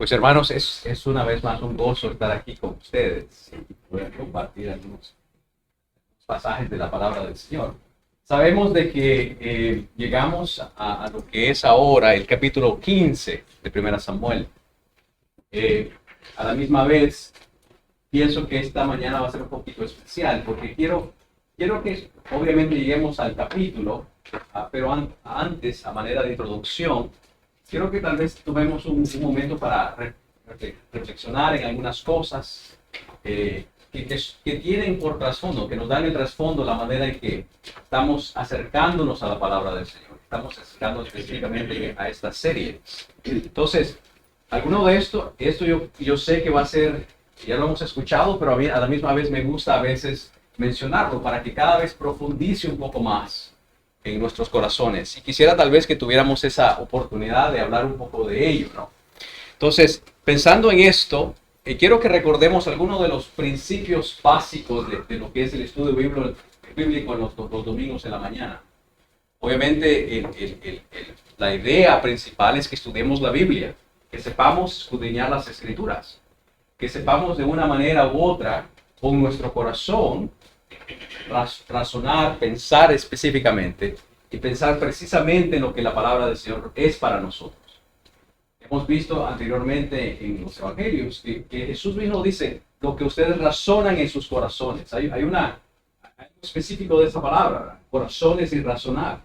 Pues hermanos, es una vez más un gozo estar aquí con ustedes y poder compartir algunos pasajes de la palabra del Señor. Sabemos de que llegamos a lo que es ahora el capítulo 15 de Primera Samuel. Eh, a la misma vez, pienso que esta mañana va a ser un poquito especial porque quiero que obviamente lleguemos al capítulo, pero antes, a manera de introducción, quiero que tal vez tomemos un momento para reflexionar en algunas cosas que tienen por trasfondo, que nos dan el trasfondo la manera en que estamos acercándonos a la palabra del Señor. Estamos acercándonos específicamente a esta serie. Entonces, alguno de esto yo sé que va a ser, ya lo hemos escuchado, pero a la misma vez me gusta a veces mencionarlo para que cada vez profundice un poco más en nuestros corazones. Y quisiera tal vez que tuviéramos esa oportunidad de hablar un poco de ello, ¿no? Entonces, pensando en esto, quiero que recordemos algunos de los principios básicos de lo que es el estudio bíblico en los domingos en la mañana. Obviamente, la idea principal es que estudiemos la Biblia, que sepamos escudriñar las Escrituras, que sepamos de una manera u otra, con nuestro corazón, razonar, pensar específicamente y pensar precisamente en lo que la palabra del Señor es para nosotros. Hemos visto anteriormente en los evangelios que Jesús mismo dice lo que ustedes razonan en sus corazones. Hay un específico de esa palabra, ¿verdad? Corazones y razonar.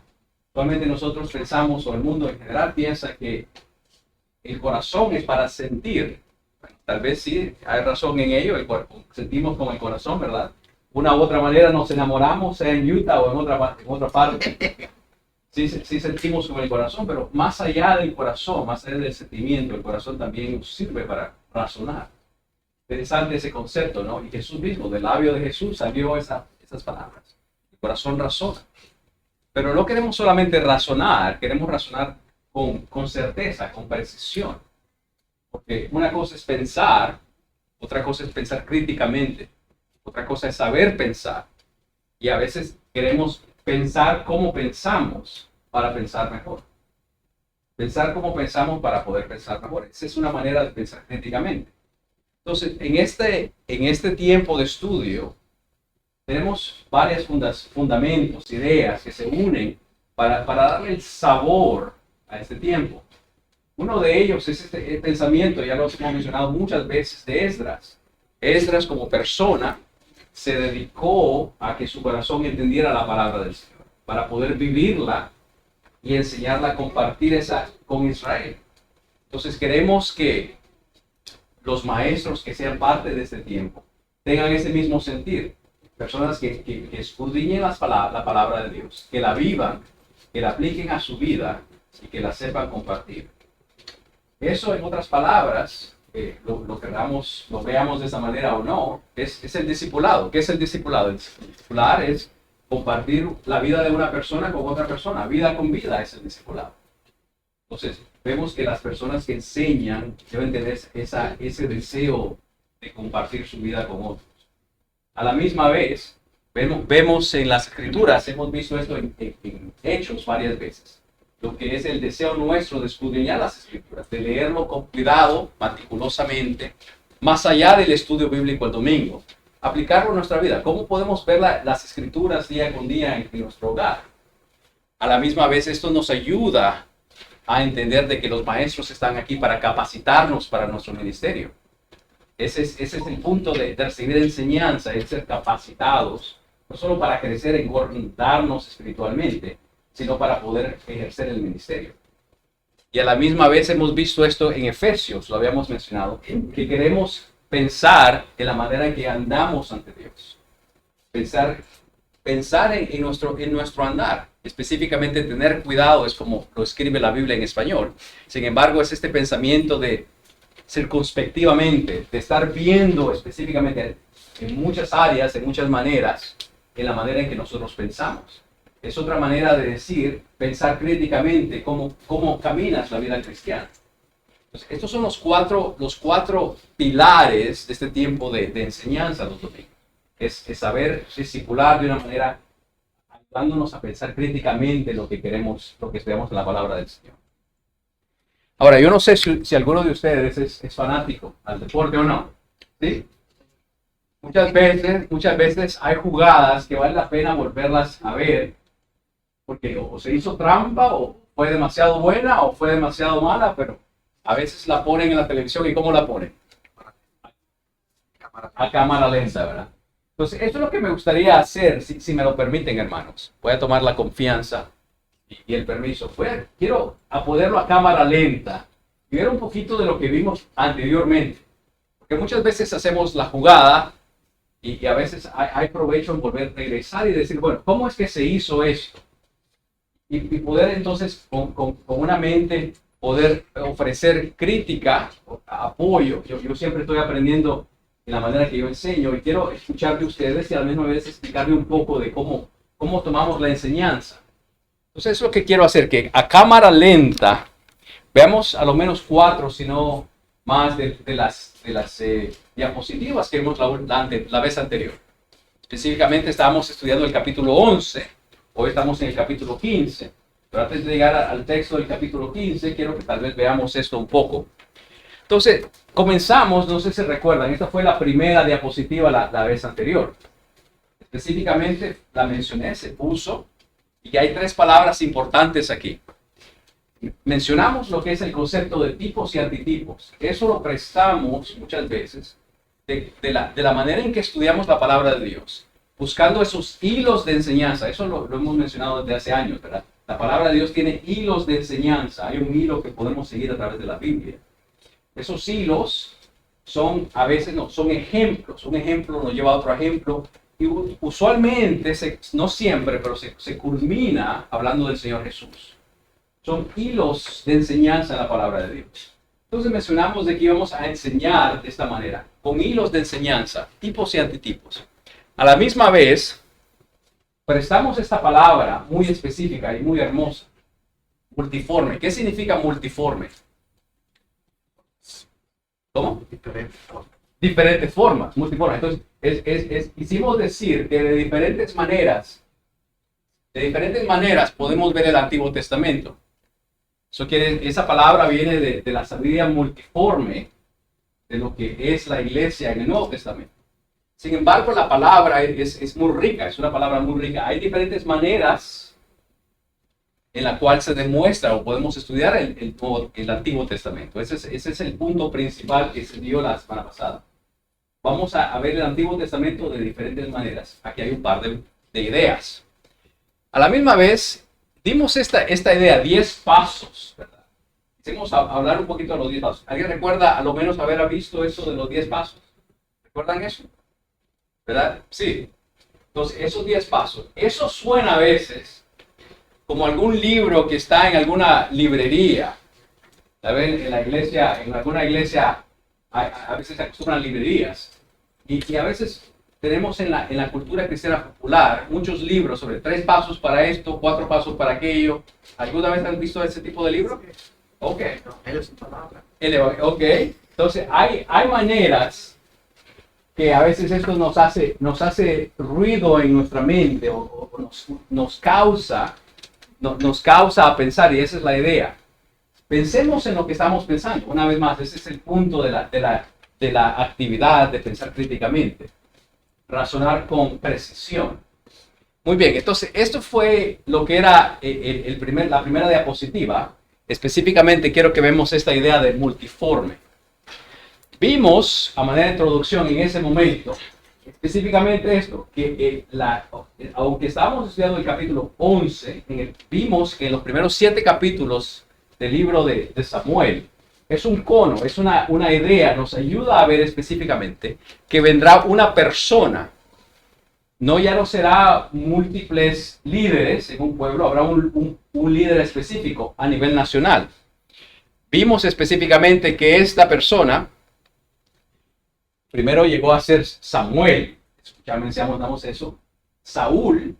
Actualmente nosotros pensamos, o el mundo en general piensa que el corazón es para sentir. Bueno, tal vez sí, hay razón en ello, sentimos con el corazón, ¿verdad? Una u otra manera nos enamoramos, sea en Utah o en otra parte. Sí, sí sentimos con el corazón, pero más allá del corazón, más allá del sentimiento, el corazón también nos sirve para razonar. Interesante ese concepto, ¿no? Y Jesús mismo, del labio de Jesús salió esas palabras. El corazón razona. Pero no queremos solamente razonar, queremos razonar con certeza, con precisión. Porque una cosa es pensar, otra cosa es pensar críticamente, otra cosa es saber pensar. Y a veces queremos pensar cómo pensamos para pensar mejor. Pensar cómo pensamos para poder pensar mejor. Esa es una manera de pensar críticamente. Entonces, en este tiempo de estudio, tenemos varios fundamentos, ideas que se unen para darle el sabor a este tiempo. Uno de ellos es el pensamiento, ya lo hemos mencionado muchas veces, de Esdras. Esdras como persona se dedicó a que su corazón entendiera la palabra del Señor, para poder vivirla y enseñarla a compartir esa con Israel. Entonces queremos que los maestros que sean parte de este tiempo tengan ese mismo sentir. Personas que escudriñen la palabra de Dios, que la vivan, que la apliquen a su vida y que la sepan compartir. Eso, en otras palabras, lo veamos de esa manera o no, es el discipulado. ¿Qué es el discipulado? El discipular es compartir la vida de una persona con otra persona. Vida con vida es el discipulado. Entonces, vemos que las personas que enseñan deben tener ese deseo de compartir su vida con otros. A la misma vez, vemos en las Escrituras, hemos visto esto en Hechos varias veces, lo que es el deseo nuestro de escudriñar las Escrituras, de leerlo con cuidado, meticulosamente, más allá del estudio bíblico el domingo, aplicarlo a nuestra vida. ¿Cómo podemos ver las Escrituras día con día en nuestro hogar? A la misma vez, esto nos ayuda a entender de que los maestros están aquí para capacitarnos para nuestro ministerio. Ese es el punto de recibir enseñanza, es ser capacitados, no solo para crecer y engordarnos espiritualmente, sino para poder ejercer el ministerio. Y a la misma vez hemos visto esto en Efesios, lo habíamos mencionado, que queremos pensar en la manera en que andamos ante Dios. Pensar en nuestro andar, específicamente tener cuidado, es como lo escribe la Biblia en español. Sin embargo, es este pensamiento de circunspectivamente, de estar viendo específicamente en muchas áreas, en muchas maneras, en la manera en que nosotros pensamos. Es otra manera de decir, pensar críticamente cómo caminas la vida cristiana. Entonces, estos son los cuatro pilares de este tiempo de enseñanza los domingos. Es saber discipular de una manera ayudándonos a pensar críticamente lo que queremos, lo que estudiamos en la palabra del Señor. Ahora, yo no sé si alguno de ustedes es fanático al deporte o no, ¿sí? Muchas veces hay jugadas que vale la pena volverlas a ver, porque o se hizo trampa, o fue demasiado buena, o fue demasiado mala, pero a veces la ponen en la televisión. ¿Y cómo la ponen? A cámara lenta, ¿verdad? Entonces, esto es lo que me gustaría hacer, si me lo permiten, hermanos. Voy a tomar la confianza y el permiso. Quiero a ponerlo a cámara lenta y ver un poquito de lo que vimos anteriormente. Porque muchas veces hacemos la jugada y a veces hay provecho en volver a regresar y decir, bueno, ¿cómo es que se hizo esto? Y poder entonces, con una mente, poder ofrecer crítica, apoyo. Yo siempre estoy aprendiendo en la manera que yo enseño y quiero escuchar de ustedes y a la misma vez explicarle un poco de cómo tomamos la enseñanza. Entonces, es lo que quiero hacer, que a cámara lenta veamos a lo menos 4, si no más, de las diapositivas que vimos la vez anterior. Específicamente estábamos estudiando el capítulo 11, hoy estamos en el capítulo 15, pero antes de llegar al texto del capítulo 15, quiero que tal vez veamos esto un poco. Entonces, comenzamos, no sé si recuerdan, esta fue la primera diapositiva la vez anterior. Específicamente la mencioné, se puso, y hay 3 palabras importantes aquí. Mencionamos lo que es el concepto de tipos y antitipos. Eso lo prestamos muchas veces de la manera en que estudiamos la palabra de Dios, buscando esos hilos de enseñanza. Eso lo hemos mencionado desde hace años, ¿verdad? La palabra de Dios tiene hilos de enseñanza. Hay un hilo que podemos seguir a través de la Biblia. Esos hilos a veces no, son ejemplos. Un ejemplo nos lleva a otro ejemplo. Y usualmente, no siempre, pero se culmina hablando del Señor Jesús. Son hilos de enseñanza en la palabra de Dios. Entonces mencionamos de que íbamos a enseñar de esta manera, con hilos de enseñanza, tipos y antitipos. A la misma vez, prestamos esta palabra muy específica y muy hermosa, multiforme. ¿Qué significa multiforme? ¿Cómo? Diferentes formas, multiforme. Entonces, quisimos decir que de diferentes maneras podemos ver el Antiguo Testamento. Esa palabra viene de la sabiduría multiforme de lo que es la iglesia en el Nuevo Testamento. Sin embargo, la palabra es muy rica, es una palabra muy rica. Hay diferentes maneras en la cual se demuestra o podemos estudiar el Antiguo Testamento. Ese es el punto principal que se dio la semana pasada. Vamos a ver el Antiguo Testamento de diferentes maneras. Aquí hay un par de ideas. A la misma vez, dimos esta idea, 10 pasos, ¿verdad? Quisimos hablar un poquito de los 10 pasos. ¿Alguien recuerda a lo menos haber visto eso de los 10 pasos? ¿Recuerdan eso? ¿Verdad? Sí. Entonces, esos 10 pasos, eso suena a veces como algún libro que está en alguna librería. ¿Saben? En la iglesia, en alguna iglesia, a veces se acostumbran librerías. Y a veces tenemos en la cultura cristiana popular muchos libros sobre 3 pasos para esto, 4 pasos para aquello. ¿Alguna vez han visto ese tipo de libro? Ok. Ok. Entonces, hay maneras que a veces esto nos hace ruido en nuestra mente o nos causa a pensar, y esa es la idea. Pensemos en lo que estamos pensando. Una vez más, ese es el punto de la actividad de pensar críticamente. Razonar con precisión. Muy bien, entonces esto fue lo que era la primera diapositiva. Específicamente quiero que vemos esta idea de multiforme. Vimos, a manera de introducción en ese momento, específicamente esto, que aunque estábamos estudiando el capítulo 11, vimos que en los primeros 7 capítulos del libro de Samuel, es un cono, es una idea, nos ayuda a ver específicamente que vendrá una persona. Ya no será múltiples líderes en un pueblo, habrá un líder específico a nivel nacional. Vimos específicamente que esta persona primero llegó a ser Samuel, ya mencionamos eso, Saúl,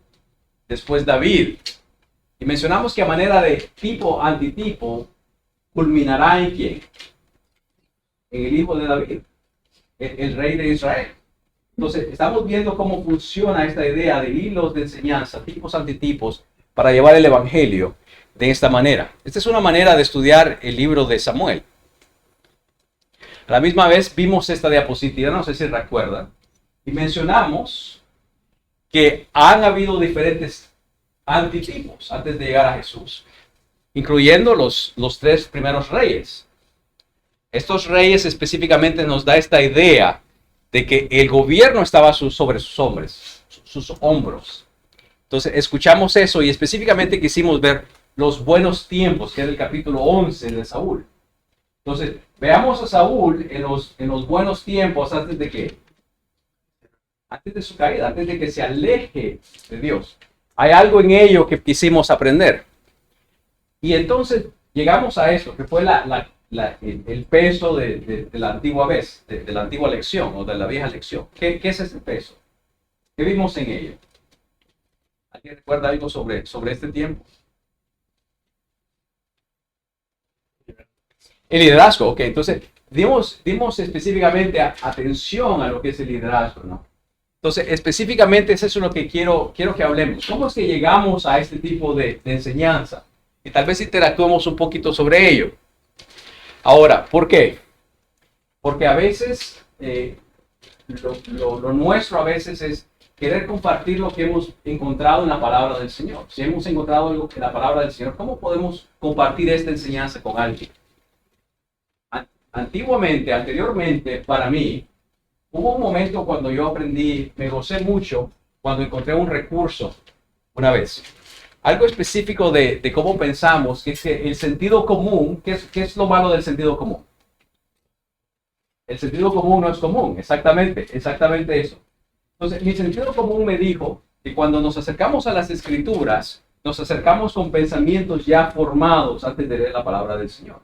después David. Y mencionamos que a manera de tipo antitipo, culminará en quién? En el hijo de David, el rey de Israel. Entonces, estamos viendo cómo funciona esta idea de hilos de enseñanza, tipos antitipos, para llevar el evangelio. de esta manera. Esta es una manera de estudiar el libro de Samuel. A la misma vez vimos esta diapositiva, no sé si recuerdan, y mencionamos que han habido diferentes antitipos antes de llegar a Jesús, incluyendo los tres primeros reyes. Estos reyes específicamente nos da esta idea de que el gobierno estaba sobre sus hombros. Entonces escuchamos eso y específicamente quisimos ver los buenos tiempos, que es el capítulo 11 de Saúl. Entonces veamos a Saúl en los buenos tiempos antes de que, antes de su caída, antes de que se aleje de Dios. Hay algo en ello que quisimos aprender. Y entonces llegamos a eso, que fue el peso de la antigua vez, de la antigua lección o de la vieja lección. ¿Qué es ese peso? ¿Qué vimos en ello? ¿Alguien recuerda algo sobre este tiempo? El liderazgo, ok. Entonces, dimos específicamente atención a lo que es el liderazgo, ¿no? Entonces, específicamente eso es lo que quiero que hablemos. ¿Cómo es que llegamos a este tipo de enseñanza? Y tal vez interactuemos un poquito sobre ello. Ahora, ¿por qué? Porque a veces, lo nuestro a veces es querer compartir lo que hemos encontrado en la palabra del Señor. Si hemos encontrado algo en la palabra del Señor, ¿cómo podemos compartir esta enseñanza con alguien? Anteriormente, para mí, hubo un momento cuando yo aprendí, me gocé mucho cuando encontré un recurso una vez. Algo específico de cómo pensamos, que es que el sentido común, ¿qué es lo malo del sentido común? El sentido común no es común, exactamente eso. Entonces, mi sentido común me dijo que cuando nos acercamos a las Escrituras, nos acercamos con pensamientos ya formados antes de leer la palabra del Señor.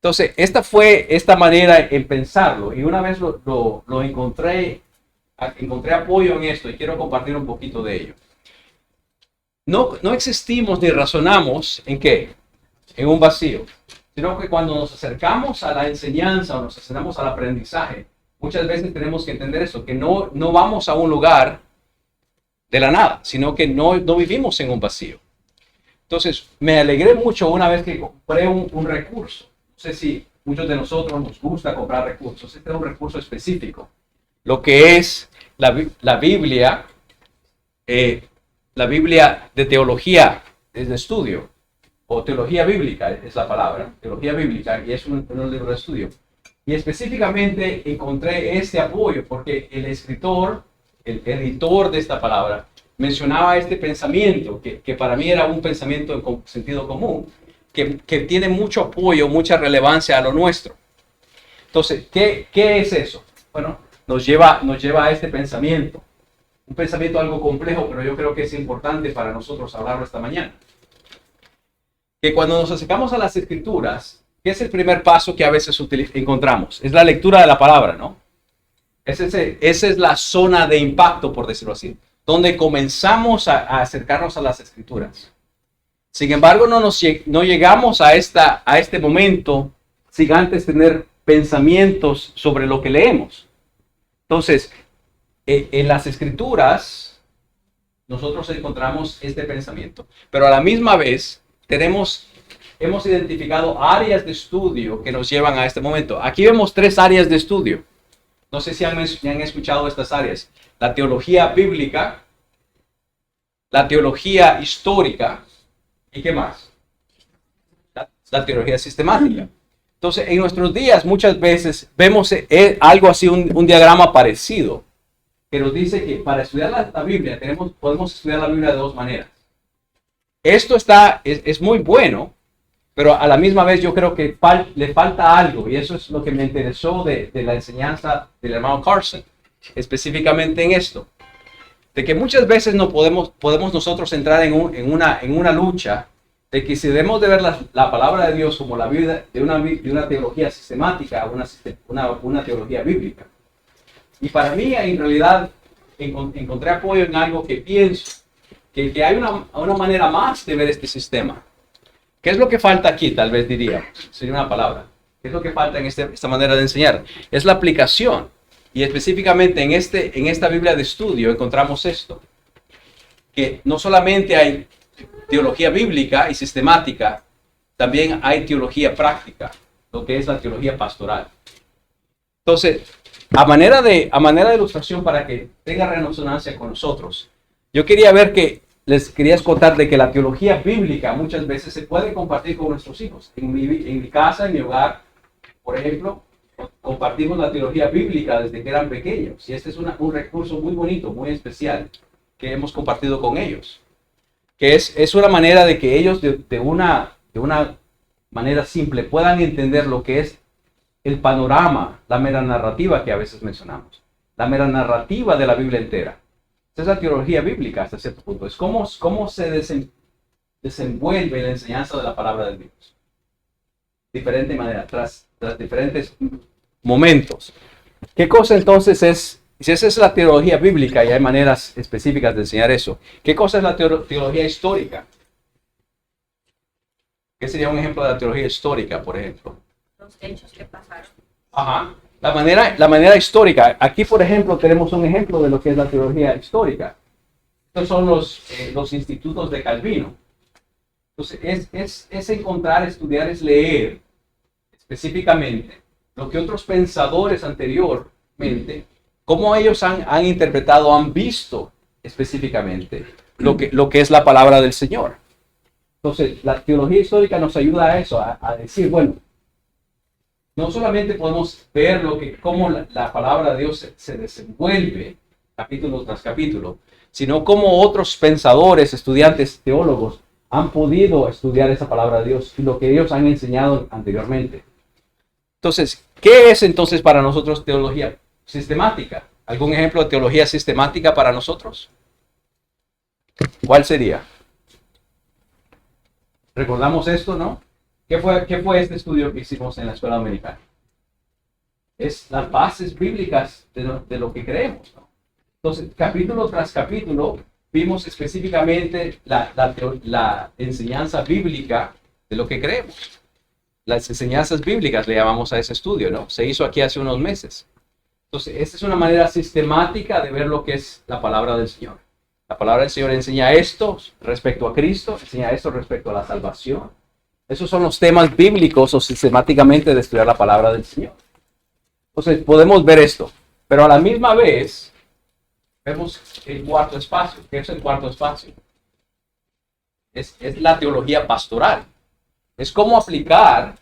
Entonces, esta fue esta manera en pensarlo, y una vez lo encontré apoyo en esto y quiero compartir un poquito de ello. No existimos ni razonamos ¿en qué? En un vacío, sino que cuando nos acercamos a la enseñanza o nos acercamos al aprendizaje, muchas veces tenemos que entender eso, que no vamos a un lugar de la nada, sino que no vivimos en un vacío. Entonces, me alegré mucho una vez que compré un recurso. No sé si muchos de nosotros nos gusta comprar recursos. Este es un recurso específico. Lo que es la Biblia, la Biblia de teología, es de estudio, o teología bíblica es la palabra, teología bíblica, y es un libro de estudio. Y específicamente encontré este apoyo porque el escritor, el editor de esta palabra, mencionaba este pensamiento, que para mí era un pensamiento en sentido común, que tiene mucho apoyo, mucha relevancia a lo nuestro. Entonces, ¿qué es eso? Bueno, nos lleva a este pensamiento. Un pensamiento algo complejo, pero yo creo que es importante para nosotros hablarlo esta mañana. Que cuando nos acercamos a las Escrituras, ¿qué es el primer paso que a veces encontramos? Es la lectura de la palabra, ¿no? Esa es la zona de impacto, por decirlo así, donde comenzamos a acercarnos a las Escrituras. Sin embargo, no llegamos a este momento sin antes tener pensamientos sobre lo que leemos. Entonces, en las Escrituras, nosotros encontramos este pensamiento, pero a la misma vez hemos identificado áreas de estudio que nos llevan a este momento. Aquí vemos 3 áreas de estudio. No sé si han escuchado estas áreas. La teología bíblica, la teología histórica, ¿y qué más? La teología sistemática. Entonces, en nuestros días muchas veces vemos algo así, un diagrama parecido, que nos dice que para estudiar la Biblia podemos estudiar la Biblia de 2 maneras. Esto es muy bueno, pero a la misma vez yo creo que le falta algo, y eso es lo que me interesó de la enseñanza del hermano Carson, específicamente en esto, de que muchas veces no podemos nosotros entrar en una lucha de que si debemos de ver la palabra de Dios como la vida de una teología sistemática, una teología bíblica. Y para mí, en realidad, encontré apoyo en algo que pienso, que hay una manera más de ver este sistema. ¿Qué es lo que falta aquí? Tal vez diría, sería una palabra. ¿Qué es lo que falta en esta manera de enseñar? Es la aplicación. Y específicamente en esta Biblia de estudio encontramos esto. Que no solamente hay teología bíblica y sistemática, también hay teología práctica, lo que es la teología pastoral. Entonces, a manera de ilustración para que tenga resonancia con nosotros, yo quería ver que les quería contar de que la teología bíblica muchas veces se puede compartir con nuestros hijos. En mi casa, en mi hogar, por ejemplo, compartimos la teología bíblica desde que eran pequeños. Y este es un recurso muy bonito, muy especial, que hemos compartido con ellos. Que es una manera de que ellos de una manera simple puedan entender lo que es el panorama, la mera narrativa que a veces mencionamos. La mera narrativa de la Biblia entera. Esa es la teología bíblica hasta cierto punto. Es cómo se desenvuelve la enseñanza de la palabra de Dios. Diferente manera, tras diferentes momentos. ¿Qué cosa entonces es? Si esa es la teología bíblica y hay maneras específicas de enseñar eso, ¿qué cosa es la teología histórica? ¿Qué sería un ejemplo de la teología histórica, por ejemplo? Los hechos que pasaron. Ajá. La manera histórica. Aquí, por ejemplo, tenemos un ejemplo de lo que es la teología histórica. Estos son los institutos de Calvino. Entonces, es encontrar, estudiar, es leer específicamente lo que otros pensadores anteriormente, cómo ellos han interpretado, han visto específicamente lo que es la palabra del Señor. Entonces, la teología histórica nos ayuda a eso, a decir, bueno, no solamente podemos ver cómo la palabra de Dios se desenvuelve capítulo tras capítulo, sino cómo otros pensadores, estudiantes, teólogos han podido estudiar esa palabra de Dios y lo que ellos han enseñado anteriormente. Entonces, ¿qué es entonces para nosotros teología sistemática? ¿Algún ejemplo de teología sistemática para nosotros? ¿Cuál sería? ¿Recordamos esto, no? ¿Qué fue este estudio que hicimos en la escuela americana? Es las bases bíblicas de lo que creemos, ¿no? Entonces, capítulo tras capítulo, vimos específicamente la enseñanza bíblica de lo que creemos. Las enseñanzas bíblicas le llamamos a ese estudio, ¿no? Se hizo aquí hace unos meses. Entonces, esta es una manera sistemática de ver lo que es la palabra del Señor. La palabra del Señor enseña esto respecto a Cristo, enseña esto respecto a la salvación. Esos son los temas bíblicos o sistemáticamente de estudiar la palabra del Señor. Entonces, podemos ver esto. Pero a la misma vez, vemos el cuarto espacio. ¿Qué es el cuarto espacio? Es la teología pastoral. Es cómo aplicar,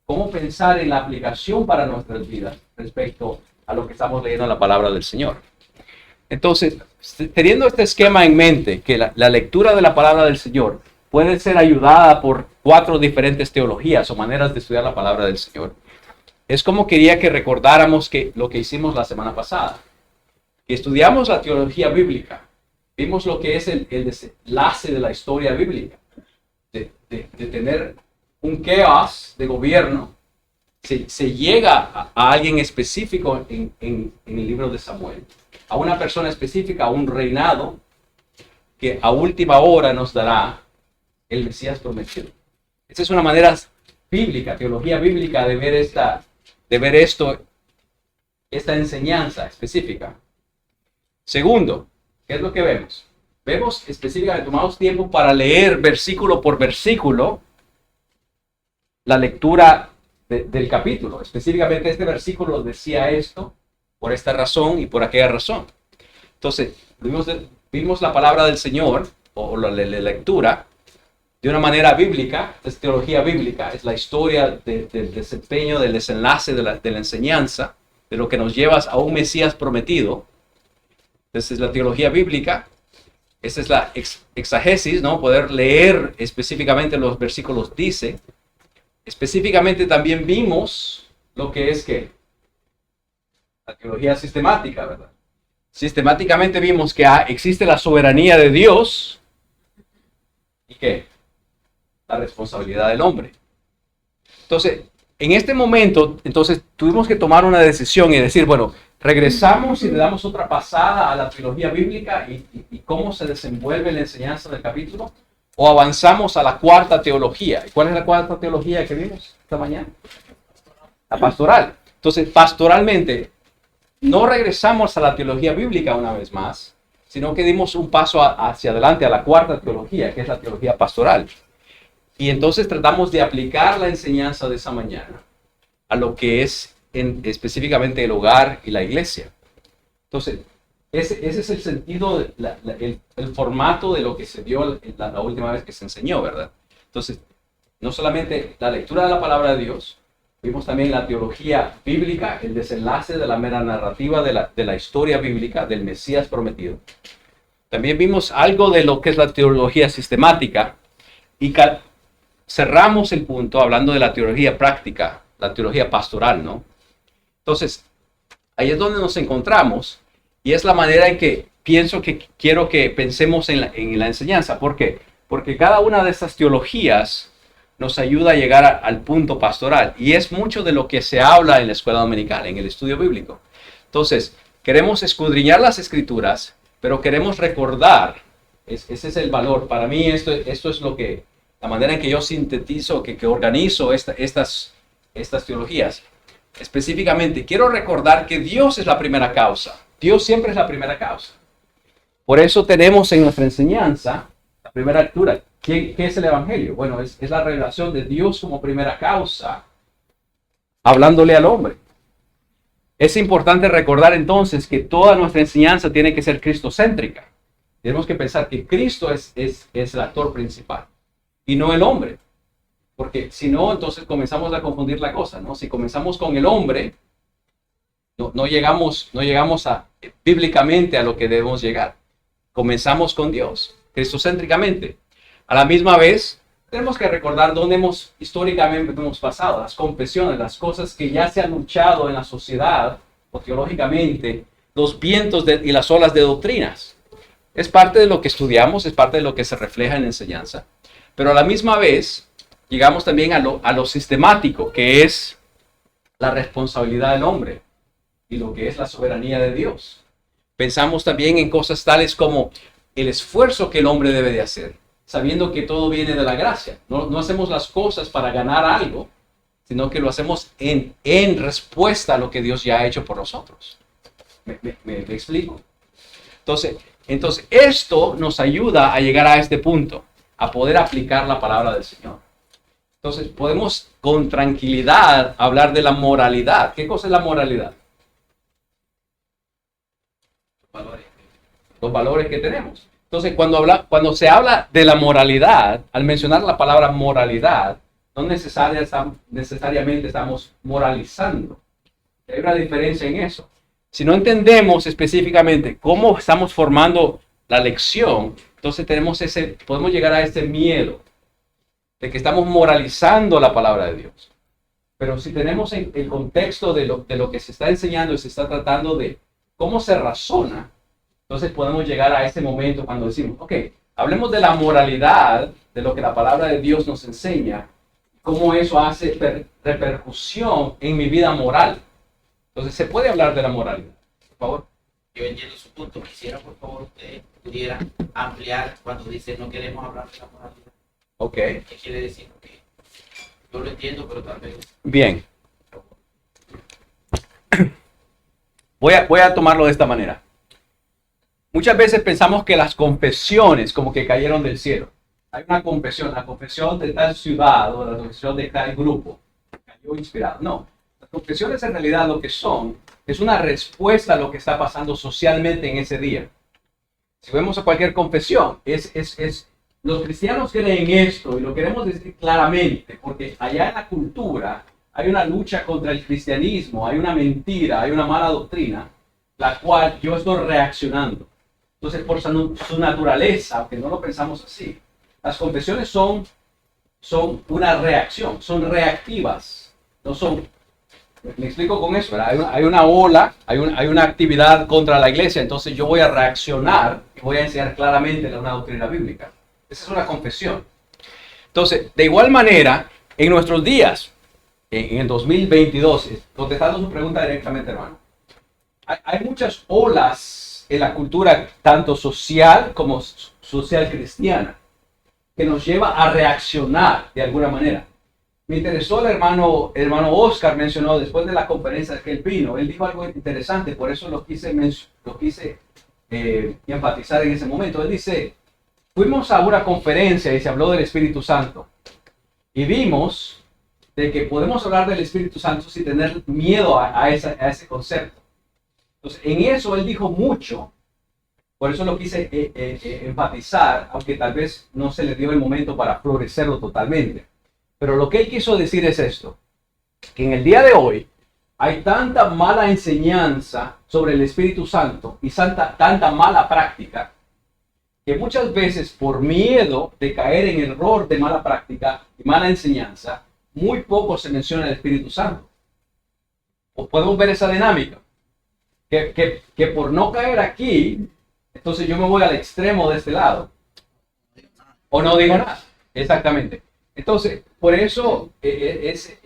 cómo pensar en la aplicación para nuestras vidas respecto a lo que estamos leyendo en la palabra del Señor. Entonces, teniendo este esquema en mente, que la lectura de la palabra del Señor puede ser ayudada por 4 diferentes teologías o maneras de estudiar la palabra del Señor, es como quería que recordáramos que lo que hicimos la semana pasada. Que estudiamos la teología bíblica, vimos lo que es el desenlace de la historia bíblica, de tener un caos de gobierno, se llega a alguien específico en el libro de Samuel, a una persona específica, a un reinado que a última hora nos dará el Mesías prometido. Esta es una manera bíblica, teología bíblica de ver esta enseñanza específica. Segundo, ¿qué es lo que vemos? Vemos específicamente, tomamos tiempo para leer versículo por versículo la lectura del capítulo. Específicamente este versículo decía esto, por esta razón y por aquella razón. Entonces, vimos la palabra del Señor, o la lectura, de una manera bíblica. Es teología bíblica, es la historia del desempeño, del desenlace de la enseñanza, de lo que nos lleva a un Mesías prometido. Esa es la teología bíblica. Esa es la exagesis, ¿no? Poder leer específicamente los versículos dice. Específicamente también vimos lo que es que la teología sistemática, ¿verdad? Sistemáticamente vimos que existe la soberanía de Dios y que la responsabilidad del hombre. Entonces, en este momento, tuvimos que tomar una decisión y decir, bueno, regresamos y le damos otra pasada a la teología bíblica y cómo se desenvuelve la enseñanza del capítulo, o avanzamos a la cuarta teología. ¿Y cuál es la cuarta teología que vimos esta mañana? La pastoral. Entonces, pastoralmente, no regresamos a la teología bíblica una vez más, sino que dimos un paso hacia adelante a la cuarta teología, que es la teología pastoral. Y entonces tratamos de aplicar la enseñanza de esa mañana a lo que es específicamente el hogar y la iglesia. Entonces, ese es el sentido, el formato de lo que se dio la última vez que se enseñó, ¿verdad? Entonces, no solamente la lectura de la palabra de Dios, vimos también la teología bíblica, el desenlace de la mera narrativa de la historia bíblica del Mesías prometido. También vimos algo de lo que es la teología sistemática y cerramos el punto hablando de la teología práctica, la teología pastoral, ¿no? Entonces, ahí es donde nos encontramos y es la manera en que quiero que pensemos en la enseñanza. ¿Por qué? Porque cada una de estas teologías nos ayuda a llegar al punto pastoral y es mucho de lo que se habla en la escuela dominical, en el estudio bíblico. Entonces, queremos escudriñar las escrituras, pero queremos recordar, ese es el valor. Para mí esto es la manera en que yo sintetizo, que organizo estas teologías. Específicamente, quiero recordar que Dios es la primera causa. Dios siempre es la primera causa. Por eso tenemos en nuestra enseñanza, la primera lectura, ¿qué es el Evangelio? Bueno, es la revelación de Dios como primera causa, hablándole al hombre. Es importante recordar entonces que toda nuestra enseñanza tiene que ser cristocéntrica. Tenemos que pensar que Cristo es el actor principal y no el hombre. Porque si no, entonces comenzamos a confundir la cosa, ¿no? Si comenzamos con el hombre, no llegamos bíblicamente a lo que debemos llegar. Comenzamos con Dios, cristocéntricamente. A la misma vez, tenemos que recordar dónde históricamente hemos pasado, las confesiones, las cosas que ya se han luchado en la sociedad, o teológicamente, los vientos y las olas de doctrinas. Es parte de lo que estudiamos, es parte de lo que se refleja en la enseñanza. Pero a la misma vez, llegamos también a lo sistemático, que es la responsabilidad del hombre y lo que es la soberanía de Dios. Pensamos también en cosas tales como el esfuerzo que el hombre debe de hacer, sabiendo que todo viene de la gracia. No hacemos las cosas para ganar algo, sino que lo hacemos en respuesta a lo que Dios ya ha hecho por nosotros. ¿Me explico? Entonces, esto nos ayuda a llegar a este punto, a poder aplicar la palabra del Señor. Entonces, podemos con tranquilidad hablar de la moralidad. ¿Qué cosa es la moralidad? Los valores que tenemos. Entonces, cuando se habla de la moralidad, al mencionar la palabra moralidad, no necesariamente estamos moralizando. Hay una diferencia en eso. Si no entendemos específicamente cómo estamos formando la lección, entonces podemos llegar a ese miedo de que estamos moralizando la palabra de Dios. Pero si tenemos el contexto de lo que se está enseñando y se está tratando de cómo se razona, entonces podemos llegar a ese momento cuando decimos, ok, hablemos de la moralidad, de lo que la palabra de Dios nos enseña, cómo eso hace repercusión en mi vida moral. Entonces se puede hablar de la moralidad. Por favor. Yo entiendo su punto. Quisiera, por favor, usted pudiera ampliar cuando dice no queremos hablar de la moralidad. Ok. ¿Qué quiere decir? Porque yo lo entiendo, pero tal vez... Bien. Voy a tomarlo de esta manera. Muchas veces pensamos que las confesiones como que cayeron del cielo. Hay una confesión, la confesión de tal ciudad o la confesión de tal grupo. Cayó inspirado. No, las confesiones en realidad lo que son es una respuesta a lo que está pasando socialmente en ese día. Si vemos a cualquier confesión, los cristianos creen esto y lo queremos decir claramente porque allá en la cultura hay una lucha contra el cristianismo, hay una mentira, hay una mala doctrina, la cual yo estoy reaccionando. Entonces, por su naturaleza, aunque no lo pensamos así, las confesiones son una reacción, son reactivas, no son... Me explico con eso, ¿verdad? Hay una ola, hay una actividad contra la iglesia, entonces yo voy a reaccionar y voy a enseñar claramente una doctrina bíblica. Esa es una confesión. Entonces, de igual manera, en nuestros días, en el 2022, contestando su pregunta directamente, hermano, hay muchas olas en la cultura, tanto social como social cristiana, que nos lleva a reaccionar de alguna manera. Me interesó el hermano Oscar mencionó después de la conferencia que él vino, él dijo algo interesante, por eso lo quise enfatizar en ese momento. Él dice, fuimos a una conferencia y se habló del Espíritu Santo. Y vimos de que podemos hablar del Espíritu Santo sin tener miedo a ese concepto. Entonces, en eso él dijo mucho. Por eso lo quise enfatizar, aunque tal vez no se le dio el momento para florecerlo totalmente. Pero lo que él quiso decir es esto, que en el día de hoy hay tanta mala enseñanza sobre el Espíritu Santo y tanta mala práctica, que muchas veces por miedo de caer en error de mala práctica y mala enseñanza, muy poco se menciona el Espíritu Santo. Podemos ver esa dinámica, que por no caer aquí, entonces yo me voy al extremo de este lado. O no digo nada. Exactamente. Entonces, por eso es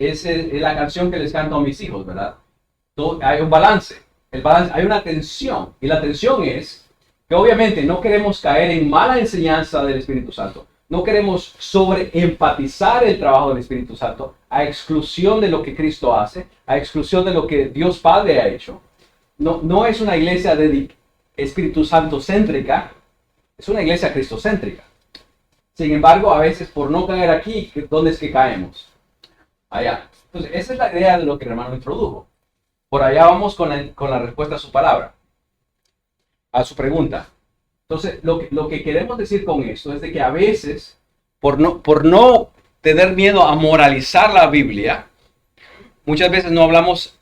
la canción que les canto a mis hijos, ¿verdad? Hay un balance. Hay una tensión. Y la tensión es que obviamente no queremos caer en mala enseñanza del Espíritu Santo. No queremos sobreempatizar el trabajo del Espíritu Santo a exclusión de lo que Cristo hace, a exclusión de lo que Dios Padre ha hecho. No es una iglesia Espíritu Santo céntrica, es una iglesia cristocéntrica. Sin embargo, a veces por no caer aquí, ¿dónde es que caemos? Allá. Entonces, esa es la idea de lo que el hermano introdujo. Por allá vamos con la respuesta a su palabra, a su pregunta. Entonces, lo que queremos decir con esto es de que a veces, por no tener miedo a moralizar la Biblia, muchas veces no hablamos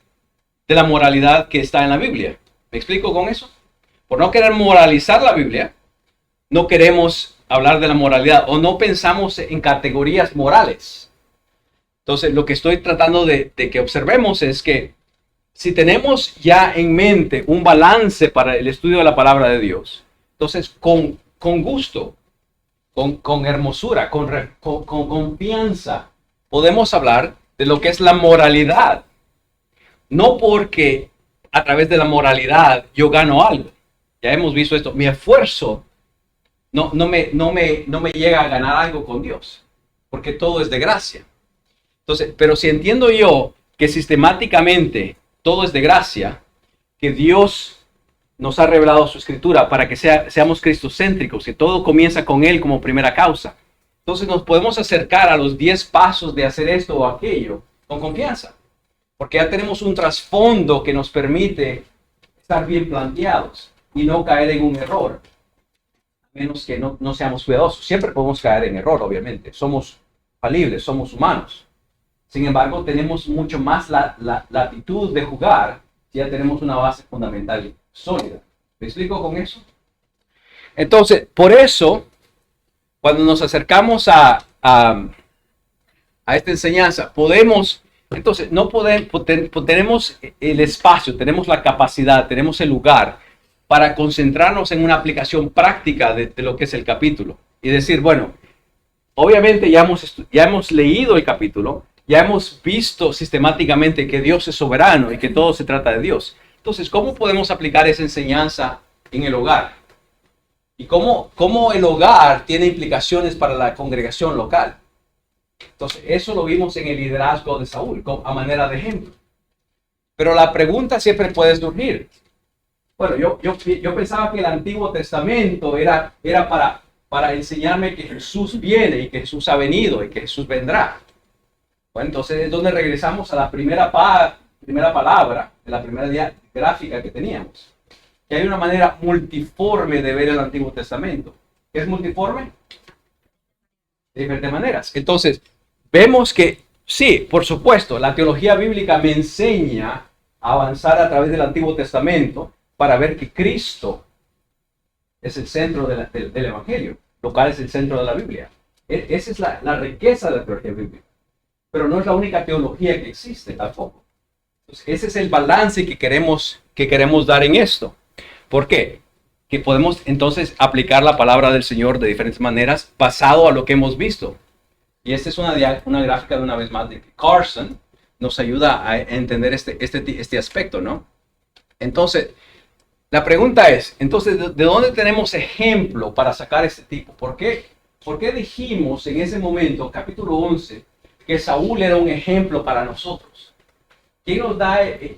de la moralidad que está en la Biblia. ¿Me explico con eso? Por no querer moralizar la Biblia, no queremos hablar de la moralidad o no pensamos en categorías morales. Entonces, lo que estoy tratando de que observemos es que si tenemos ya en mente un balance para el estudio de la palabra de Dios, entonces con gusto, con hermosura, con confianza, podemos hablar de lo que es la moralidad. No porque a través de la moralidad yo gano algo. Ya hemos visto esto. Mi esfuerzo no me llega a ganar algo con Dios, porque todo es de gracia. Entonces, pero si entiendo yo que sistemáticamente todo es de gracia, que Dios nos ha revelado su escritura para que seamos cristocéntricos, que todo comienza con Él como primera causa, entonces nos podemos acercar a los 10 pasos de hacer esto o aquello con confianza, porque ya tenemos un trasfondo que nos permite estar bien planteados y no caer en un error, a menos que no seamos cuidadosos. Siempre podemos caer en error, obviamente. Somos falibles, somos humanos. Sin embargo, tenemos mucho más la actitud de jugar si ya tenemos una base fundamental sólida. ¿Me explico con eso? Entonces, por eso, cuando nos acercamos a esta enseñanza, tenemos el espacio, tenemos la capacidad, tenemos el lugar para concentrarnos en una aplicación práctica de lo que es el capítulo. Y decir, bueno, obviamente ya hemos leído el capítulo, ya hemos visto sistemáticamente que Dios es soberano y que todo se trata de Dios. Entonces, ¿cómo podemos aplicar esa enseñanza en el hogar? Y cómo el hogar tiene implicaciones para la congregación local. Entonces, eso lo vimos en el liderazgo de Saúl, a manera de ejemplo. Pero la pregunta siempre puede surgir. Bueno, yo pensaba que el Antiguo Testamento era para enseñarme que Jesús viene y que Jesús ha venido y que Jesús vendrá. Bueno, entonces es donde regresamos a la primera palabra, de la primera gráfica que teníamos. Que hay una manera multiforme de ver el Antiguo Testamento. ¿Qué es multiforme? De diferentes maneras. Entonces, vemos que sí, por supuesto, la teología bíblica me enseña a avanzar a través del Antiguo Testamento para ver que Cristo es el centro del Evangelio, lo cual es el centro de la Biblia. Esa es la riqueza de la teología bíblica. Pero no es la única teología que existe tampoco. Entonces, ese es el balance que queremos dar en esto. ¿Por qué? Que podemos entonces aplicar la palabra del Señor de diferentes maneras basado a lo que hemos visto. Y esta es una gráfica de una vez más de Carson. Nos ayuda a entender este aspecto, ¿no? Entonces, la pregunta es, entonces, ¿de dónde tenemos ejemplo para sacar este tipo? ¿Por qué dijimos en ese momento, capítulo 11, que Saúl era un ejemplo para nosotros? ¿Quién nos da de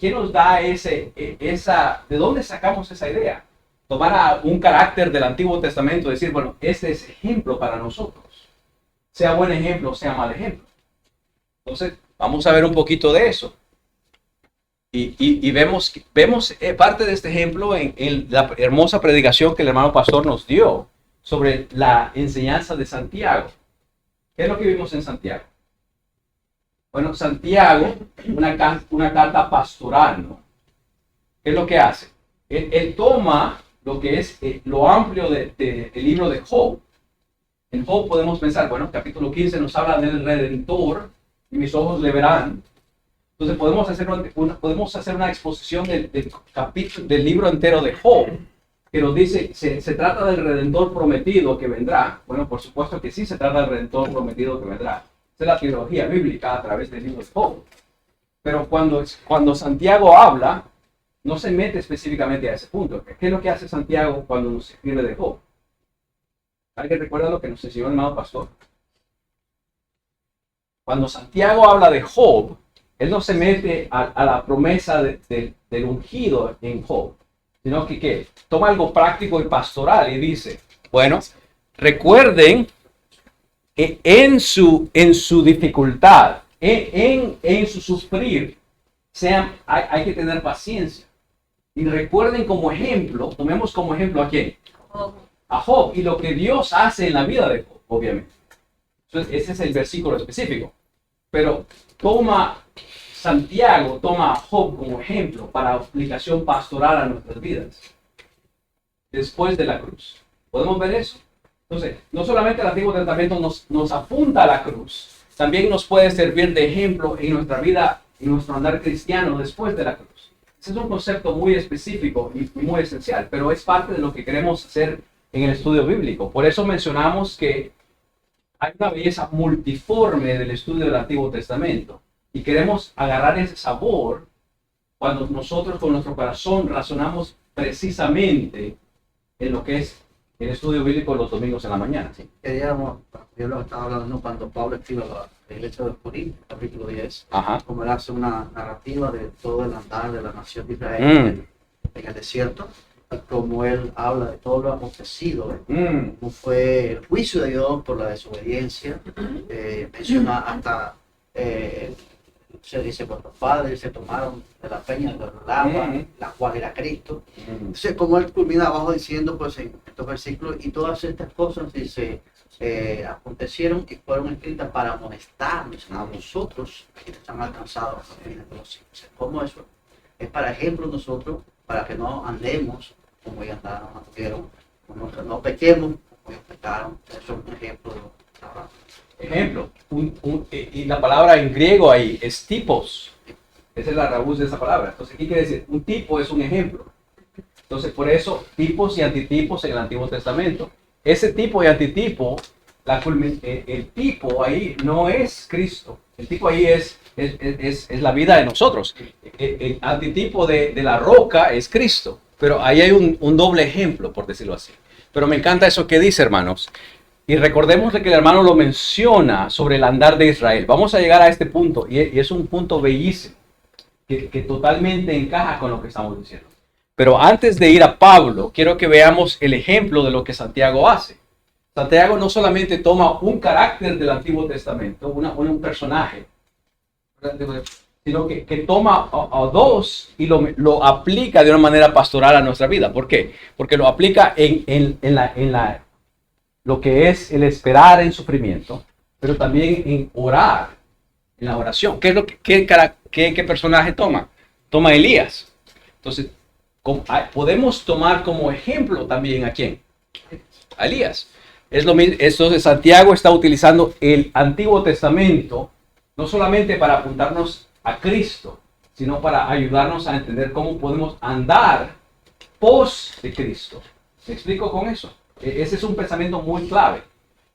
dónde sacamos esa idea? tomara un carácter del Antiguo Testamento, decir, bueno, este es ejemplo para nosotros. Sea buen ejemplo, sea mal ejemplo. Entonces, vamos a ver un poquito de eso. Y vemos parte de este ejemplo en la hermosa predicación que el hermano pastor nos dio sobre la enseñanza de Santiago. ¿Qué es lo que vimos en Santiago? Bueno, Santiago, una carta pastoral, ¿no? ¿Qué es lo que hace? Él toma lo que es lo amplio del libro de Job. En Job podemos pensar, bueno, capítulo 15 nos habla del Redentor, y mis ojos le verán. Entonces podemos hacer una exposición del libro entero de Job, que nos dice, se trata del Redentor prometido que vendrá. Bueno, por supuesto que sí se trata del Redentor prometido que vendrá. Esa es la teología bíblica a través del libro de Job. Pero cuando Santiago habla, no se mete específicamente a ese punto. ¿Qué es lo que hace Santiago cuando nos escribe de Job? ¿Alguien recuerda lo que nos enseñó el hermano pastor? Cuando Santiago habla de Job, él no se mete a la promesa del ungido en Job, sino que toma algo práctico y pastoral y dice, bueno, recuerden que en su dificultad, en su sufrir, hay que tener paciencia. Y recuerden como ejemplo, tomemos como ejemplo ¿a quién? A Job, y lo que Dios hace en la vida de Job, obviamente. Entonces, ese es el versículo específico. Pero Santiago toma a Job como ejemplo para aplicación pastoral a nuestras vidas. Después de la cruz. ¿Podemos ver eso? Entonces, no solamente el Antiguo Testamento nos apunta a la cruz, también nos puede servir de ejemplo en nuestra vida, en nuestro andar cristiano después de la cruz. Ese es un concepto muy específico y muy esencial, pero es parte de lo que queremos hacer en el estudio bíblico. Por eso mencionamos que hay una belleza multiforme del estudio del Antiguo Testamento y queremos agarrar ese sabor cuando nosotros con nuestro corazón razonamos precisamente en lo que es el estudio bíblico los domingos en la mañana. Sí, queríamos, yo lo estaba hablando cuando Pablo escribe la iglesia de Corintios, capítulo 10, Ajá. como él hace una narrativa de todo el andar de la nación de Israel en el desierto, y como él habla de todo lo acontecido, cómo fue el juicio de Dios por la desobediencia, menciona hasta, se dice, cuando los padres se tomaron de la peña del agua, la cual era Cristo. Entonces, como él culmina abajo diciendo, pues en estos versículos, y todas estas cosas, dice, acontecieron y fueron escritas para amonestarnos a nosotros, que están alcanzados a los fines de los siglos. ¿Cómo eso? Es para ejemplo nosotros, para que no andemos como ellos anduvieron, no pequemos como ellos pecaron. Eso es un ejemplo de lo que está hablando. Ejemplo, y la palabra en griego ahí es tipos. Esa es la raíz de esa palabra. Entonces, ¿qué quiere decir? Un tipo es un ejemplo. Entonces, por eso, tipos y antitipos en el Antiguo Testamento. Ese tipo y antitipo, el tipo ahí no es Cristo. El tipo ahí es la vida de nosotros. El antitipo de la roca es Cristo. Pero ahí hay un doble ejemplo, por decirlo así. Pero me encanta eso que dice, hermanos. Y recordemos que el hermano lo menciona sobre el andar de Israel. Vamos a llegar a este punto, y es un punto bellísimo, que totalmente encaja con lo que estamos diciendo. Pero antes de ir a Pablo, quiero que veamos el ejemplo de lo que Santiago hace. Santiago no solamente toma un carácter del Antiguo Testamento, un personaje, sino que toma a dos y lo aplica de una manera pastoral a nuestra vida. ¿Por qué? Porque lo aplica en lo que es el esperar en sufrimiento, pero también en orar, en la oración. ¿Qué personaje toma? Toma a Elías. Entonces, podemos tomar como ejemplo también ¿a quién? A Elías. Es lo mismo. Entonces, Santiago está utilizando el Antiguo Testamento no solamente para apuntarnos a Cristo, sino para ayudarnos a entender cómo podemos andar pos de Cristo. ¿Me explico con eso? Ese es un pensamiento muy clave.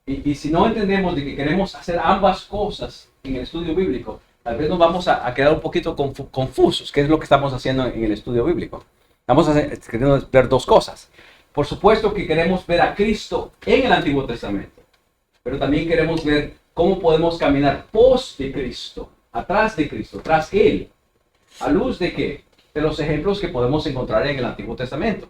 Y si no entendemos de que queremos hacer ambas cosas en el estudio bíblico, tal vez nos vamos a quedar un poquito confusos. ¿Qué es lo que estamos haciendo en el estudio bíblico? Estamos queriendo ver dos cosas. Por supuesto que queremos ver a Cristo en el Antiguo Testamento, pero también queremos ver cómo podemos caminar pos de Cristo, atrás de Cristo, tras Él. ¿A luz de qué? De los ejemplos que podemos encontrar en el Antiguo Testamento.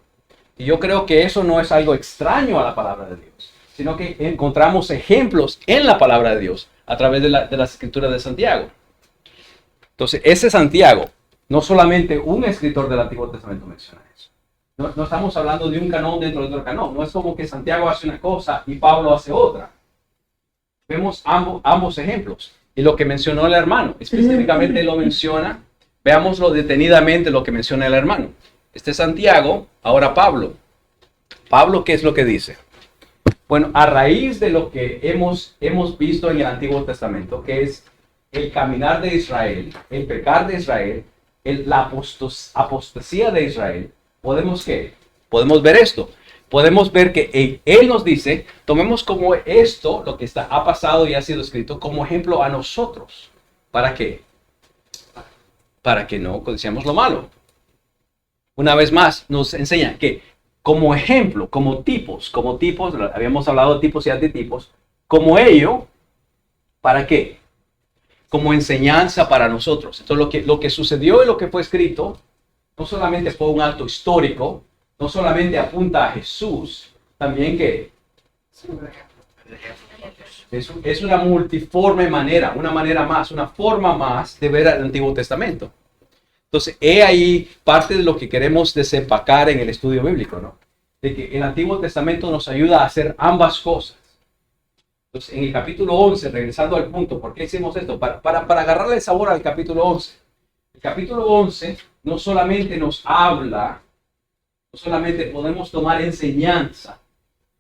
Y yo creo que eso no es algo extraño a la palabra de Dios, sino que encontramos ejemplos en la palabra de Dios a través de las escrituras de Santiago. Entonces, ese Santiago, no solamente un escritor del Antiguo Testamento menciona eso. No estamos hablando de un canón dentro de otro canón. No es como que Santiago hace una cosa y Pablo hace otra. Vemos ambos ejemplos. Y lo que mencionó el hermano, específicamente lo menciona. Veámoslo detenidamente lo que menciona el hermano. Este es Santiago, ahora Pablo. Pablo, ¿qué es lo que dice? Bueno, a raíz de lo que hemos visto en el Antiguo Testamento, que es el caminar de Israel, el pecar de Israel, la apostasía de Israel, ¿podemos qué? Podemos ver esto. Podemos ver que él nos dice, tomemos como esto, lo que ha pasado y ha sido escrito, como ejemplo a nosotros. ¿Para qué? Para que no codiciemos lo malo. Una vez más, nos enseña que como ejemplo, como tipos, habíamos hablado de tipos y antitipos, como ello, ¿para qué? Como enseñanza para nosotros. Entonces lo que sucedió y lo que fue escrito, no solamente fue un acto histórico, no solamente apunta a Jesús, también que es una multiforme manera, una forma más de ver el Antiguo Testamento. Entonces, he ahí parte de lo que queremos desempacar en el estudio bíblico, ¿no? De que el Antiguo Testamento nos ayuda a hacer ambas cosas. Entonces, en el capítulo 11, regresando al punto, ¿por qué hicimos esto? Para agarrarle el sabor al capítulo 11. El capítulo 11 no solamente nos habla, no solamente podemos tomar enseñanza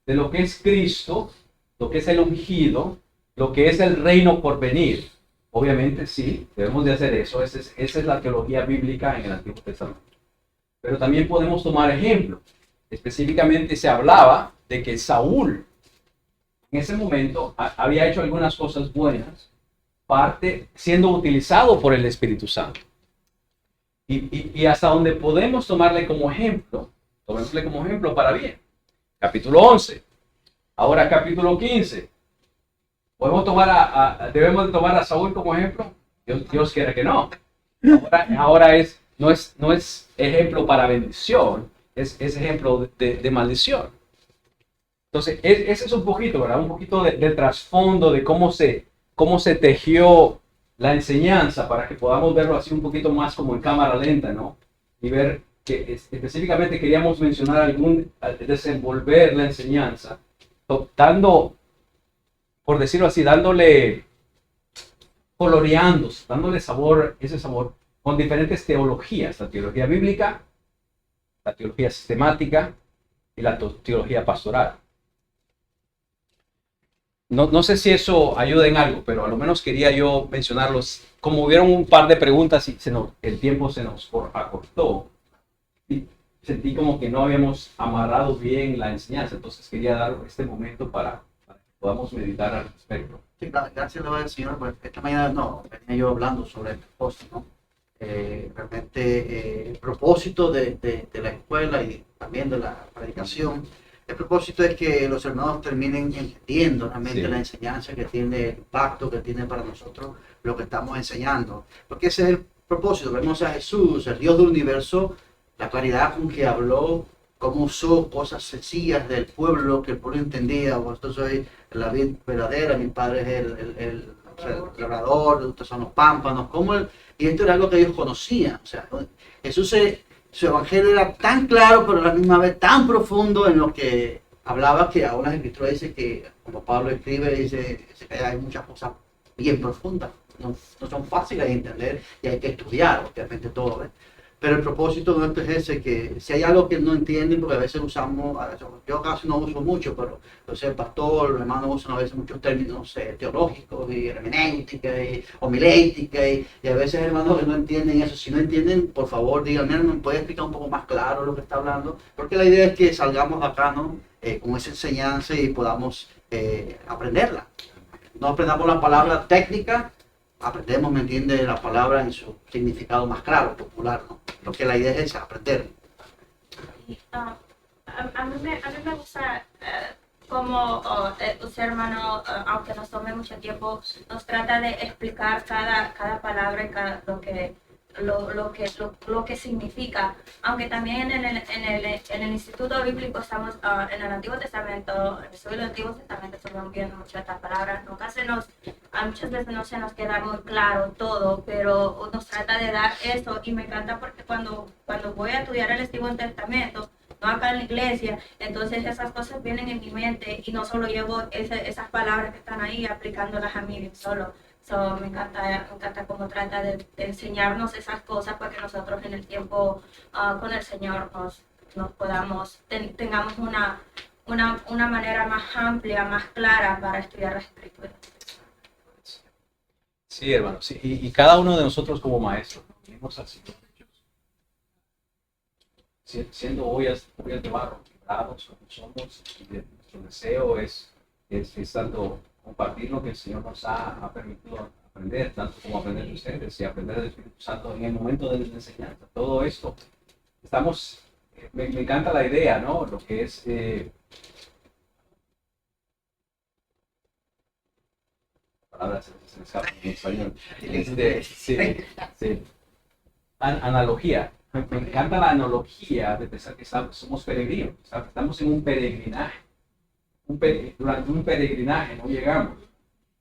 de lo que es Cristo, lo que es el ungido, lo que es el reino por venir. Obviamente sí, debemos de hacer eso. Esa es la teología bíblica en el Antiguo Testamento. Pero también podemos tomar ejemplos. Específicamente se hablaba de que Saúl en ese momento había hecho algunas cosas buenas, siendo utilizado por el Espíritu Santo. Y hasta donde podemos tomarle como ejemplo, tomémosle como ejemplo para bien. Capítulo 11. Ahora capítulo 15. ¿Debemos de tomar a Saúl como ejemplo? Dios quiere que no. Ahora no es ejemplo para bendición, es ejemplo de maldición. Entonces, ese es un poquito, ¿verdad? Un poquito del trasfondo de cómo se tejió la enseñanza para que podamos verlo así un poquito más como en cámara lenta, ¿no? Y ver que específicamente queríamos mencionar desenvolver la enseñanza, dando, por decirlo así, coloreándose, dándole ese sabor con diferentes teologías, la teología bíblica, la teología sistemática y la teología pastoral. No sé si eso ayuda en algo, pero a lo menos quería yo mencionarlos. Como hubieron un par de preguntas y el tiempo se nos acortó, y sentí como que no habíamos amarrado bien la enseñanza, entonces quería dar este momento para que podamos meditar al respecto. Sí, gracias al Señor. Pues esta mañana venía yo hablando sobre el propósito, ¿no? Realmente el propósito de la escuela y también de la predicación, el propósito es que los hermanos terminen entendiendo realmente la enseñanza que tiene, el impacto que tiene para nosotros lo que estamos enseñando. Porque ese es el propósito. Vemos a Jesús, el Dios del universo, la claridad con que habló, cómo usó cosas sencillas del pueblo, que el pueblo entendía. Vosotros sois la vid verdadera, mi padre es el labrador, ustedes son los pámpanos. Y esto era algo que ellos conocían. O sea, Jesús su evangelio era tan claro, pero a la misma vez tan profundo en lo que hablaba, que aún las escrituras dice que, como Pablo escribe, dice que hay muchas cosas bien profundas, no son fáciles de entender y hay que estudiar, obviamente todo, ¿ves? Pero el propósito de esto es ese, que si hay algo que no entienden, porque a veces yo casi no uso mucho, pero el pastor, los hermanos usan a veces muchos términos teológicos y hermenéutica y homilética, y a veces hermanos que no entienden eso. Si no entienden, por favor díganme, ¿me puede explicar un poco más claro lo que está hablando? Porque la idea es que salgamos de acá, ¿no? Con esa enseñanza y podamos aprenderla. No aprendamos la palabra técnica, aprendemos, ¿me entiende?, la palabra en su significado más claro, popular, ¿no? Porque la idea es esa, aprender. A mí me gusta cómo usted, hermano, aunque nos tome mucho tiempo, nos trata de explicar cada palabra y lo que significa, aunque también en el Instituto Bíblico estamos, en el Antiguo Testamento, en el Estudio del Antiguo Testamento estamos viendo muchas estas palabras, muchas veces no se nos queda muy claro todo, pero nos trata de dar eso, y me encanta porque cuando voy a estudiar el Antiguo Testamento, no acá en la iglesia, entonces esas cosas vienen en mi mente y no solo llevo esas palabras que están ahí aplicándolas a mí solo. Me encanta cómo trata de enseñarnos esas cosas para que nosotros en el tiempo con el Señor nos podamos, tengamos una manera más amplia, más clara para estudiar las Escrituras. Sí, hermano, sí. Y cada uno de nosotros como maestros, ¿no? Venimos así, siendo ollas de barro, quebrados como somos, y nuestro deseo es tanto compartir lo que el Señor nos ha permitido aprender, tanto como aprender de ustedes y aprender del Espíritu Santo en el momento de la enseñanza. Todo esto, me encanta la idea, ¿no? Lo que es palabras se me escapan en español. Sí. Analogía. Me encanta la analogía de pensar que somos peregrinos, ¿sabes? Estamos en un peregrinaje. Durante un peregrinaje no llegamos.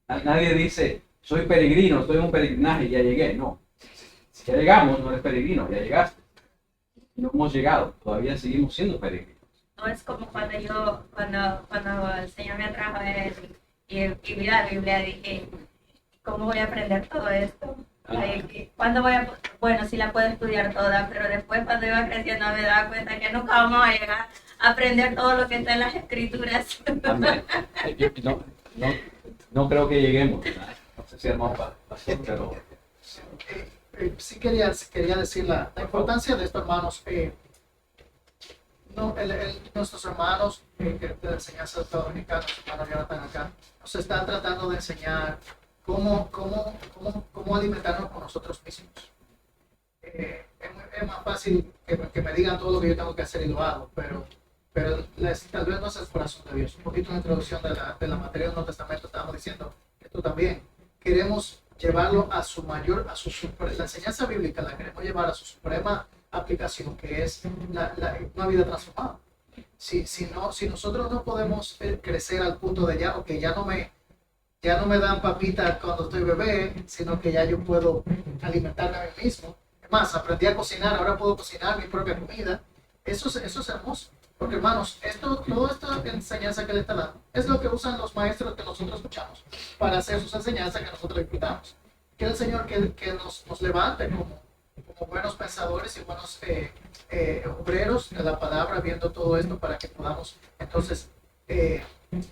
Nadie dice, soy peregrino, estoy en un peregrinaje y ya llegué. No. Si ya llegamos, no eres peregrino, ya llegaste. No hemos llegado, todavía seguimos siendo peregrinos. No es como cuando el Señor me trajo a él y vi la Biblia, dije, ¿cómo voy a aprender todo esto? Bueno, sí la puedo estudiar toda, pero después cuando iba creciendo me daba cuenta que nunca vamos a llegar a aprender todo lo que está en las Escrituras. Amén. No creo que lleguemos, ¿verdad? No sé si hermano pastor, pero... Sí quería decir la importancia de esto, hermanos. Nuestros hermanos de la enseñanza dominicana, los hermanos ya están acá, nos están tratando de enseñar cómo alimentarnos con nosotros mismos. Es más fácil que me digan todo lo que yo tengo que hacer y lo hago, pero tal vez no es el corazón de Dios. Un poquito de introducción de la materia del Nuevo Testamento, estábamos diciendo que tú también queremos llevarlo a la enseñanza bíblica la queremos llevar a su suprema aplicación, que es una vida transformada. Si nosotros no podemos crecer al punto de ya no me dan papitas cuando estoy bebé, sino que ya yo puedo alimentarme a mí mismo. Es más, aprendí a cocinar, ahora puedo cocinar mi propia comida. Eso es hermoso. Porque hermanos, toda esta enseñanza que le está dando es lo que usan los maestros que nosotros escuchamos para hacer sus enseñanzas que nosotros disfrutamos. Que el Señor que nos levante como buenos pensadores y buenos obreros de la palabra, viendo todo esto para que podamos entonces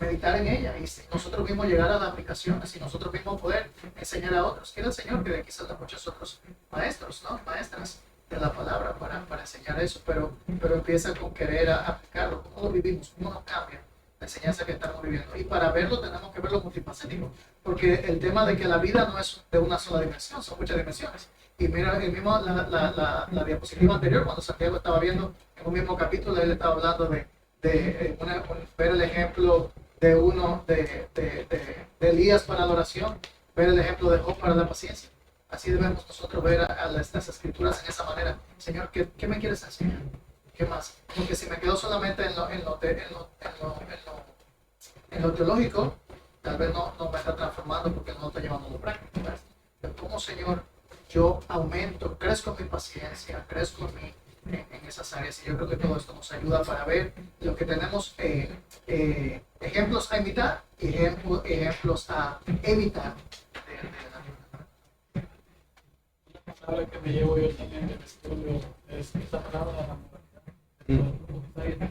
meditar en ella y nosotros mismos llegar a las aplicaciones y nosotros mismos poder enseñar a otros. Quiere el Señor que de aquí salgan muchos otros maestros, ¿no? Maestras de la palabra para enseñar eso, pero empieza con querer aplicarlo, cómo lo vivimos, cómo nos cambia la enseñanza que estamos viviendo. Y para verlo tenemos que verlo multifacético, porque el tema de que la vida no es de una sola dimensión, son muchas dimensiones. Y mira, el mismo, la diapositiva anterior, cuando Santiago estaba viendo en un mismo capítulo, él estaba hablando de ver el ejemplo de Elías para la oración, ver el ejemplo de Job para la paciencia. Así debemos nosotros ver a las escrituras en esa manera. Señor, ¿qué me quieres enseñar? ¿Qué más? Porque si me quedo solamente en lo teológico, tal vez no me está transformando porque no está llevando a lo práctico, ¿verdad? Pero como Señor, yo crezco en mi paciencia, crezco en esas áreas, y yo creo que todo esto nos ayuda para ver lo que tenemos, ejemplos a imitar y ejemplos a evitar La palabra que me llevo yo también del estudio es esta palabra de la moralidad.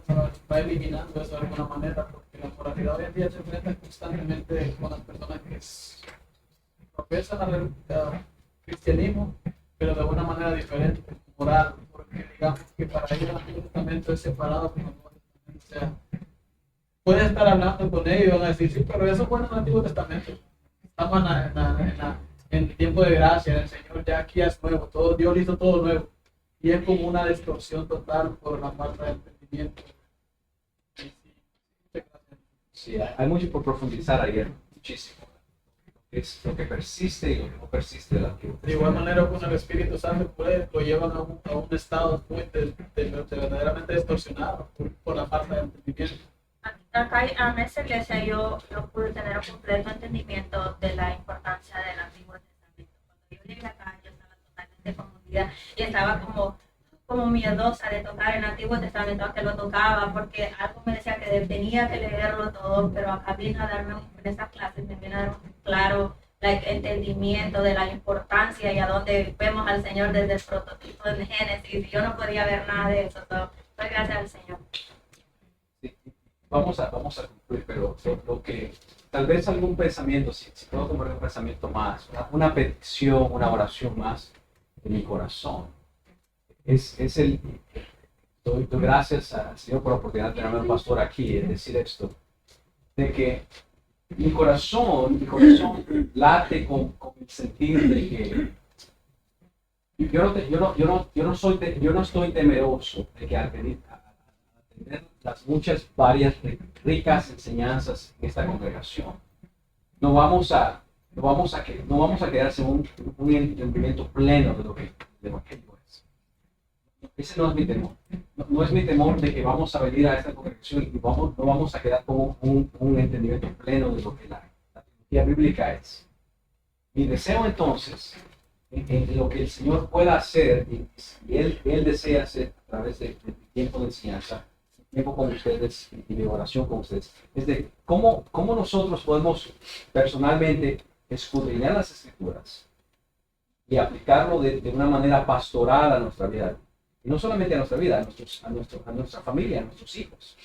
La va eliminando eso de alguna manera, porque la moralidad hoy en día se enfrenta constantemente con las personas que profesan el cristianismo, pero de alguna manera diferente, moral, porque digamos que para ellos el Antiguo Testamento es separado con el Nuevo Testamento. O sea, puedes estar hablando con ellos y van a decir, sí, pero eso fue en el Antiguo Testamento. Estamos en el tiempo de gracia del Señor, ya aquí es nuevo, todo, Dios hizo todo nuevo. Y es como una distorsión total por la falta de entendimiento. Sí, hay mucho por profundizar ayer, muchísimo. es lo que persiste y lo que no persiste del Antiguo De igual Testamento. manera, con el Espíritu Santo, pues, lo llevan a un estado muy de verdaderamente distorsionado por la falta de entendimiento. Acá en esta iglesia yo pude tener un completo entendimiento de la importancia del Antiguo Testamento. Cuando yo llegué acá, yo estaba totalmente confundida y estaba como miedosa de tocar el Antiguo Testamento, aunque lo tocaba, porque algo me decía que tenía que leerlo todo, pero acá vine a darme, en esta clase, me vine a dar un claro entendimiento de la importancia y a dónde vemos al Señor desde el prototipo de Génesis. Y yo no podía ver nada de eso, todo. Pues gracias al Señor. Sí, vamos a concluir, pero lo que tal vez algún pensamiento, si puedo tomar un pensamiento más, una petición, una oración más de mi corazón, doy gracias al Señor por la oportunidad de tener un pastor aquí, es decir esto, de que mi corazón late con el sentir de que yo no estoy temeroso de que al tener las muchas varias ricas enseñanzas en esta congregación, no vamos a quedarse en un entendimiento pleno de lo que el Evangelio es. Ese no es mi temor. No es mi temor de que vamos a venir a esta congregación y no vamos a quedar con un entendimiento pleno de lo que la teología bíblica es. Mi deseo entonces, en lo que el Señor pueda hacer, y Él desea hacer a través del tiempo de enseñanza, tiempo con ustedes y de oración con ustedes, es de cómo nosotros podemos personalmente escudriñar las Escrituras y aplicarlo de una manera pastoral a nuestra vida. Y no solamente a nuestra vida, a nuestra familia, a nuestros hijos.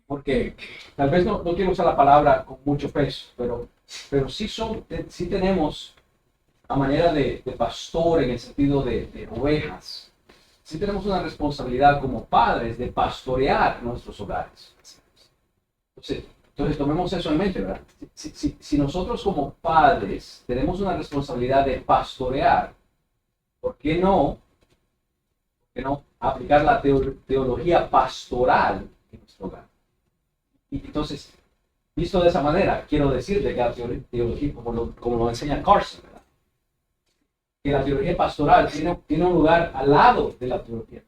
Porque tal vez no quiero usar la palabra con mucho peso, pero sí tenemos a manera de pastor en el sentido de ovejas. Sí tenemos una responsabilidad como padres de pastorear nuestros hogares. Entonces tomemos eso en mente, ¿verdad? Si nosotros como padres tenemos una responsabilidad de pastorear, ¿por qué no aplicar la teología pastoral en nuestro hogar? Y entonces, visto de esa manera, quiero decir de que la teología, como lo enseña Carson, ¿verdad? Que la teología pastoral tiene un lugar al lado de la teología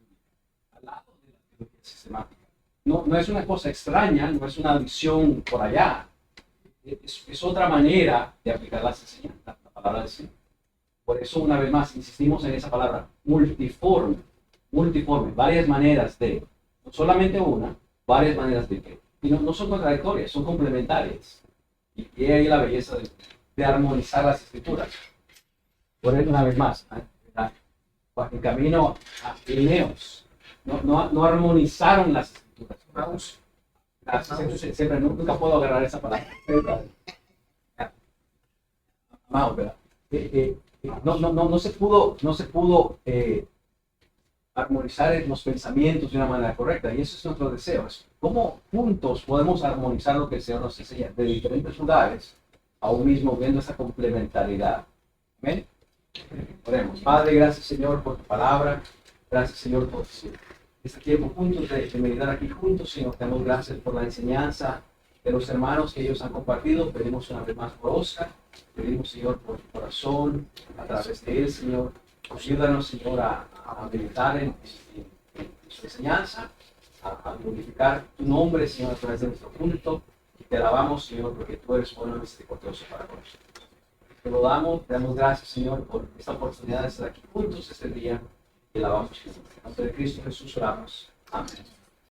sistemática. No es una cosa extraña, no es una visión por allá. Es otra manera de aplicar las enseñanzas, la palabra del Señor. Por eso, una vez más, insistimos en esa palabra, multiforme, varias maneras de, no solamente una, varias maneras de que, y no son contradictorias, son complementarias. Y ahí la belleza de armonizar las Escrituras. Por eso, una vez más, en camino a Ineos, no armonizaron las Escrituras. Siempre, nunca puedo agarrar esa palabra. Amado, ¿verdad? No se pudo armonizar los pensamientos de una manera correcta, y eso es nuestro deseo. ¿Cómo juntos podemos armonizar lo que el Señor nos enseña de diferentes lugares, aún mismo viendo esa complementariedad? Amén. Oremos. Padre, gracias, Señor, por tu palabra. Gracias, Señor, por este tiempo juntos de meditar aquí juntos. Señor, te damos gracias por la enseñanza de los hermanos que ellos han compartido. Pedimos una vez más por Oscar. Pedimos, Señor, por tu corazón, a través de él, Señor. Ayúdanos, Señor, a meditar en su enseñanza, a glorificar tu nombre, Señor, a través de nuestro culto. Y te alabamos, Señor, porque tú eres bueno y misericordioso para nosotros. Te lo damos, te damos gracias, Señor, por esta oportunidad de estar aquí juntos este día. Y alabamos, Señor. En nombre de Cristo Jesús oramos. Amén.